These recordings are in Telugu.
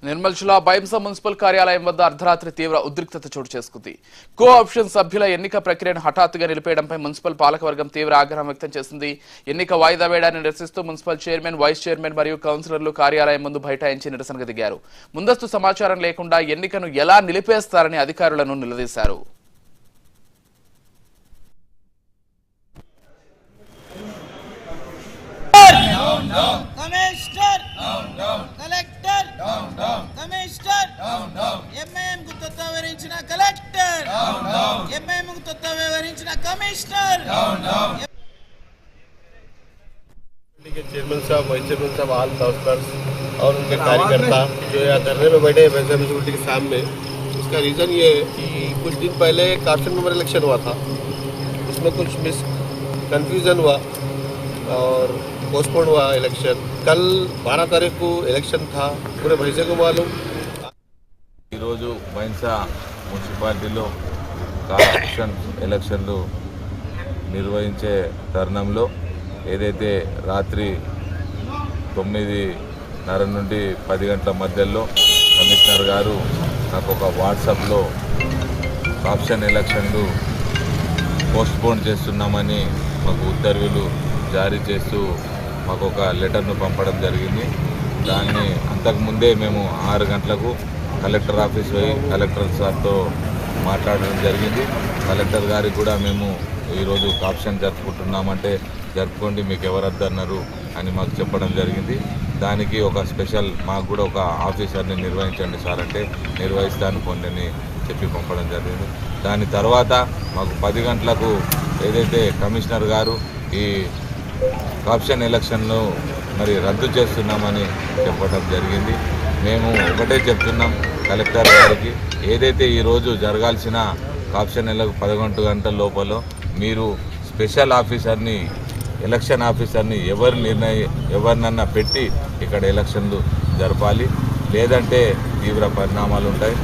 నిర్మల్ జిల్లా బైంసా మున్సిపల్ కార్యాలయం వద్ద అర్ధరాత్రి తీవ్ర ఉద్రిక్తత చోటు చేసుకుంది. కో ఆప్షన్ సభ్యుల ఎన్నిక ప్రక్రియను హఠాత్తుగా నిలిపేయడంపై మున్సిపల్ పాలకవర్గం తీవ్ర ఆగ్రహం వ్యక్తం చేసింది. ఎన్నిక వాయిదా వేయడాన్ని నిరసిస్తూ మున్సిపల్ చైర్మన్, వైస్ చైర్మన్ మరియు కౌన్సిలర్లు కార్యాలయం ముందు బైఠాయించి నిరసనకు దిగారు. ముందస్తు సమాచారం లేకుండా ఎన్నికను ఎలా నిలిపేస్తారని అధికారులను నిలదీశారు. కమిషనర్ ఎంఐఎం కు తొత్త వివరించిన కలెక్టర్ ఎంఐఎం కు తొత్త వివరించిన కమిషనర్ चेयरमैन साहब, वाइस चेयरमैन साहब, ऑल काउंसलर्स और उनके कार्यकर्ता जो यहाँ धरने में बैठे वैसे म्यूनसिपलिटी के सामने। इसका रीज़न ये कि कुछ दिन पहले एक ऑप्शन नंबर इलेक्शन हुआ था, उसमें कुछ कन्फ्यूज़न हुआ और पोस्टपोन हुआ इलेक्शन। कल 12 तारीख को इलेक्शन था, पूरे भैसे को मालूम। ఈరోజు బైంసా మున్సిపాలిటీలో కార్పొరేషన్ ఎలక్షన్లు నిర్వహించే తరుణంలో ఏదైతే రాత్రి 9:30 నుండి 10 గంటల మధ్యలో కమిషనర్ గారు నాకు ఒక వాట్సాప్లో ఆప్షన్ ఎలక్షన్లు పోస్ట్పోన్ చేస్తున్నామని మాకు ఉత్తర్వులు జారీ చేస్తూ మాకు ఒక లెటర్ను పంపడం జరిగింది. దాన్ని అంతకుముందే మేము 6 గంటలకు కలెక్టర్ ఆఫీస్ పోయి కలెక్టర్ సార్తో మాట్లాడడం జరిగింది. కలెక్టర్ గారికి కూడా మేము ఈరోజు ఆప్షన్ జరుపుకుంటున్నామంటే జరుపుకోండి, మీకు ఎవరు వద్దన్నారు అని మాకు చెప్పడం జరిగింది. దానికి ఒక స్పెషల్ మాకు కూడా ఒక ఆఫీసర్ని నిర్వహించండి సార్ అంటే నిర్వహిస్తాను కొన్ని అని చెప్పి పంపడం జరిగింది. దాని తర్వాత మాకు 10 గంటలకు ఏదైతే కమిషనర్ గారు ఈ ఆప్షన్ ఎలక్షన్ను మరి రద్దు చేస్తున్నామని చెప్పడం జరిగింది. మేము ఒకటే చెప్తున్నాం కలెక్టర్ గారికి, ఏదైతే ఈరోజు జరగాల్సిన ఆప్షన్ 11 గంటల లోపల మీరు స్పెషల్ ఆఫీసర్ని, ఎలక్షన్ ఆఫీసర్ని ఎవరినన్నా పెట్టి ఇక్కడ ఎలక్షన్లు జరపాలి, లేదంటే తీవ్ర పరిణామాలు ఉంటాయి.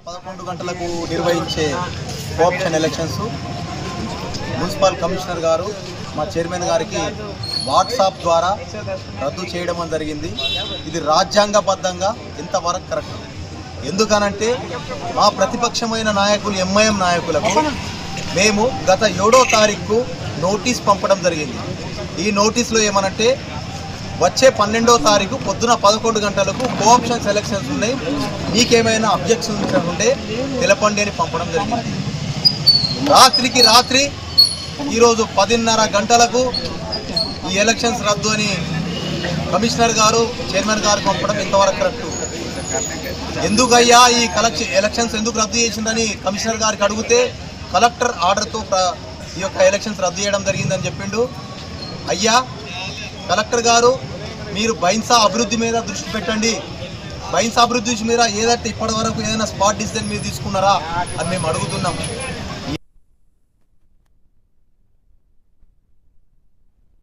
11 గంటలకు నిర్వహించే ఆప్షన్ ఎలక్షన్స్ మున్సిపల్ కమిషనర్ గారు మా చైర్మన్ గారికి వాట్సాప్ ద్వారా రద్దు చేయడం జరిగింది. ఇది రాజ్యాంగబద్ధంగా ఎంతవరకు కరెక్ట్? ఎందుకనంటే మా ప్రతిపక్షమైన నాయకులు ఎంఐఎం నాయకులకు మేము గత 7వ తారీఖు నోటీస్ పంపడం జరిగింది. ఈ నోటీస్లో ఏమనంటే వచ్చే 12వ తారీఖు పొద్దున 11 గంటలకు కోఆప్షన్ ఎలక్షన్స్ ఉన్నాయి, మీకేమైనా అబ్జెక్షన్స్ ఉంటే తెలపండి అని పంపడం జరిగింది. రాత్రికి రాత్రి ఈరోజు 10:30 గంటలకు ఈ ఎలక్షన్స్ రద్దు అని కమిషనర్ గారు, చైర్మన్ గారు పంపడం ఎంతవరకు కరెక్ట్? ఎందుకయ్యా ఈ ఎలక్షన్స్ ఎందుకు రద్దు చేసిందని కమిషనర్ గారికి అడిగితే కలెక్టర్ ఆర్డర్తో ఈ యొక్క ఎలక్షన్స్ రద్దు చేయడం జరిగిందని చెప్పిండు. అయ్యా కలెక్టర్ గారు, మీరు బైంసా అభివృద్ధి మీద దృష్టి పెట్టండి. బైంసా అభివృద్ధి మీద ఏదైతే ఇప్పటి వరకు ఏదైనా స్పాట్ డిసిజన్ మీరు తీసుకున్నారా అని మేము అడుగుతున్నాం.